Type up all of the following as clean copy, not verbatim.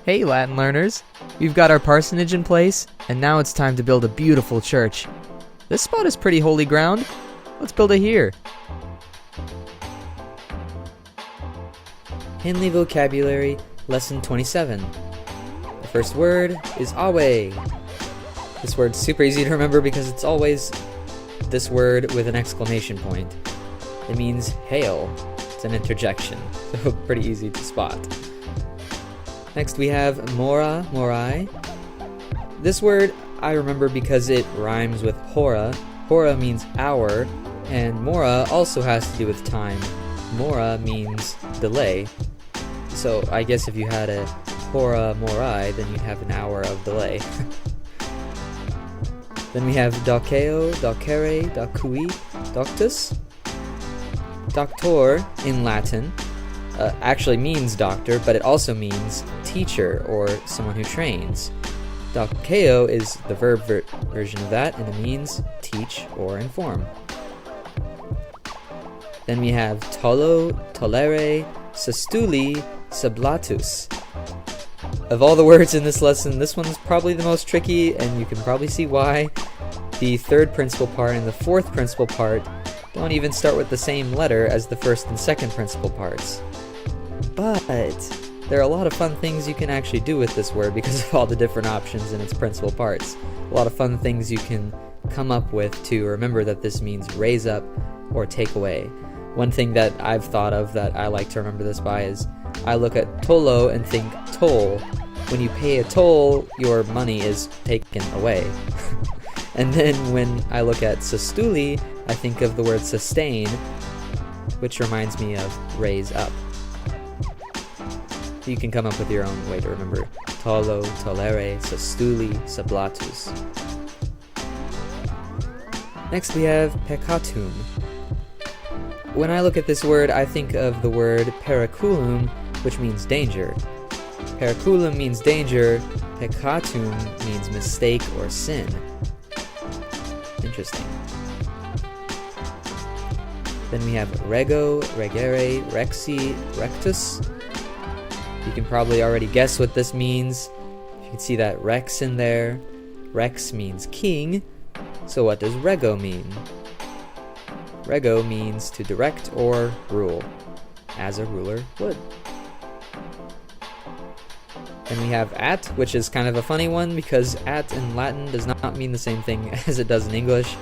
Hey Latin learners! We've got our parsonage in place, and now it's time to build a beautiful church. This spot is pretty holy ground. Let's build it here. Henle Vocabulary, Lesson 27. The first word is awe. This word's super easy to remember because it's always this word with an exclamation point. It means hail. It's an interjection, so pretty easy to spot. Next we have mora, morai. This word I remember because it rhymes with hora. Hora means hour, and mora also has to do with time. Mora means delay. So I guess if you had a hora morai, then you'd have an hour of delay. Then we have doceo, docere, docui, doctus. Doctor in Latin actually means doctor, but it also means teacher or someone who trains. Doceo is the verb version of that, and it means teach or inform. Then we have tolo, tolere, sustuli, sublatus. Of all the words in this lesson, this one's probably the most tricky, and you can probably see why. The third principal part and the fourth principal part don't even start with the same letter as the first and second principal parts. But there are a lot of fun things you can actually do with this word because of all the different options in its principal parts. A lot of fun things you can come up with to remember that this means raise up or take away. One thing that I've thought of that I like to remember this by is I look at tolo and think toll. When you pay a toll, your money is taken away. And then when I look at sustuli, I think of the word sustain, which reminds me of raise up. You can come up with your own way to remember tolo, tolere, sustuli, sublatus. Next we have peccatum. When I look at this word, I think of the word periculum, which means danger. Periculum means danger, peccatum means mistake or sin. Interesting. Then we have rego, regere, rexi, rectus. You can probably already guess what this means. You can see that rex in there. Rex means king. So what does rego mean? Rego means to direct or rule, as a ruler would. Then we have at, which is kind of a funny one because at in Latin does not mean the same thing as it does in English.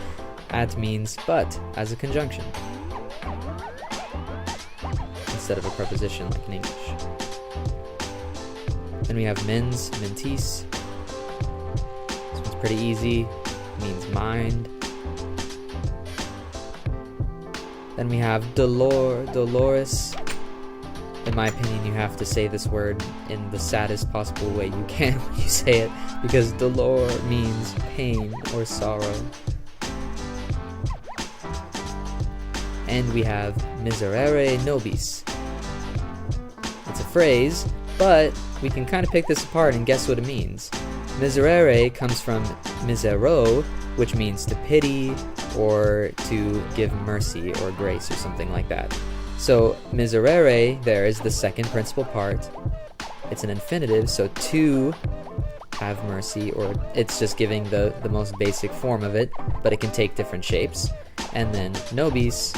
At means but as a conjunction instead of a preposition like in English. Then we have mens, mentis. This one's pretty easy. It means mind. Then we have dolor, dolores. In my opinion, you have to say this word in the saddest possible way you can when you say it, because dolor means pain or sorrow. And we have miserere nobis. It's a phrase, but we can kind of pick this apart and guess what it means. Miserere comes from misero, which means to pity or to give mercy or grace or something like that. So miserere there is the second principal part. It's an infinitive, so to have mercy, or it's just giving the most basic form of it, but it can take different shapes. And then nobis,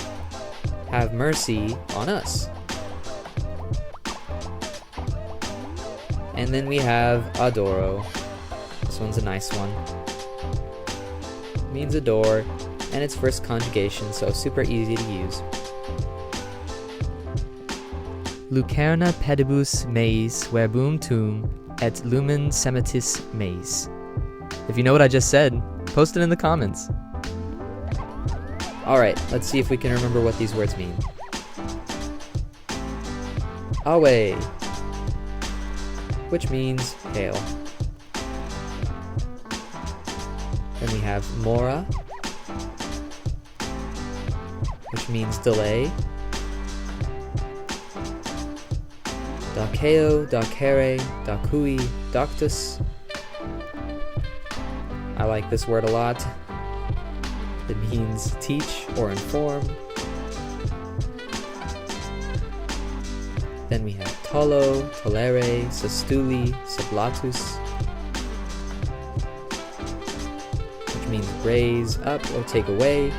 have mercy on us. And then we have adoro. This one's a nice one. It means adore, and it's first conjugation, so super easy to use. Lucerna pedibus meis verbum tum et lumen semitis meis. If you know what I just said, post it in the comments. Alright, let's see if we can remember what these words mean. Awe, which means hail. Then we have mora, which means delay. Doceo, docere, docui, doctus. I like this word a lot. It means teach or inform. Then we have tolo, tolere, sestuli, sublatus, which means raise, up, or take away.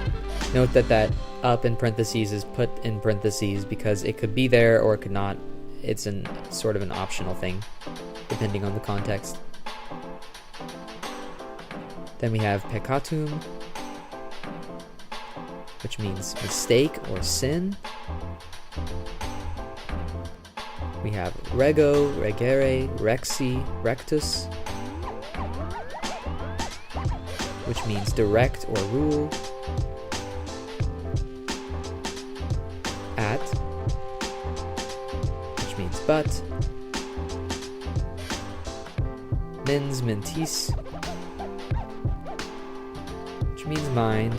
Note that that up in parentheses is put in parentheses because it could be there or it could not. It's sort of an optional thing, depending on the context. Then we have peccatum, which means mistake or sin. We have rego, regere, rexi, rectus, which means direct or rule. At, which means but. Mens, mentis, which means mind.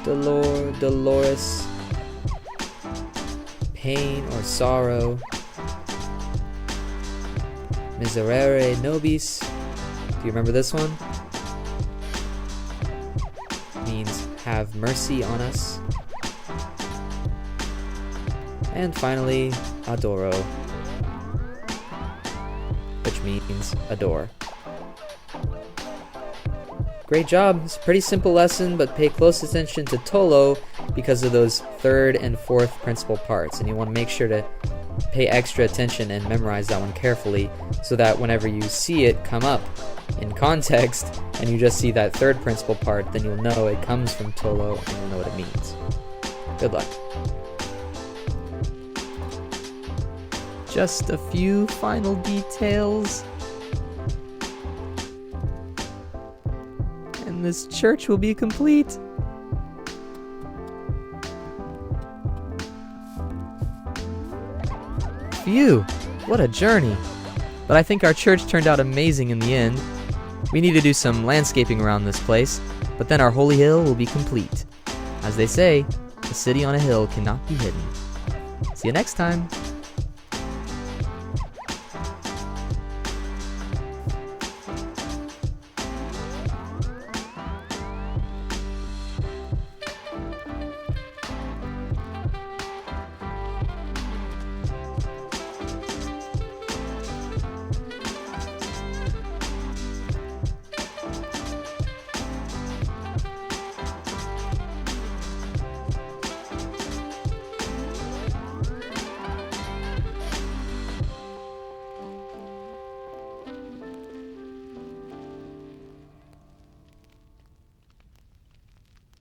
Dolor, dolores, pain or sorrow. Miserere nobis. Do you remember this one? Means have mercy on us. And finally, adoro, which means adore. Great job. It's a pretty simple lesson, but pay close attention to tolo because of those third and fourth principal parts. And you want to make sure to pay extra attention and memorize that one carefully so that whenever you see it come up in context and you just see that third principal part, then you'll know it comes from tolo and you'll know what it means. Good luck. Just a few final details. And this church will be complete. Phew, what a journey. But I think our church turned out amazing in the end. We need to do some landscaping around this place, but then our holy hill will be complete. As they say, a city on a hill cannot be hidden. See you next time.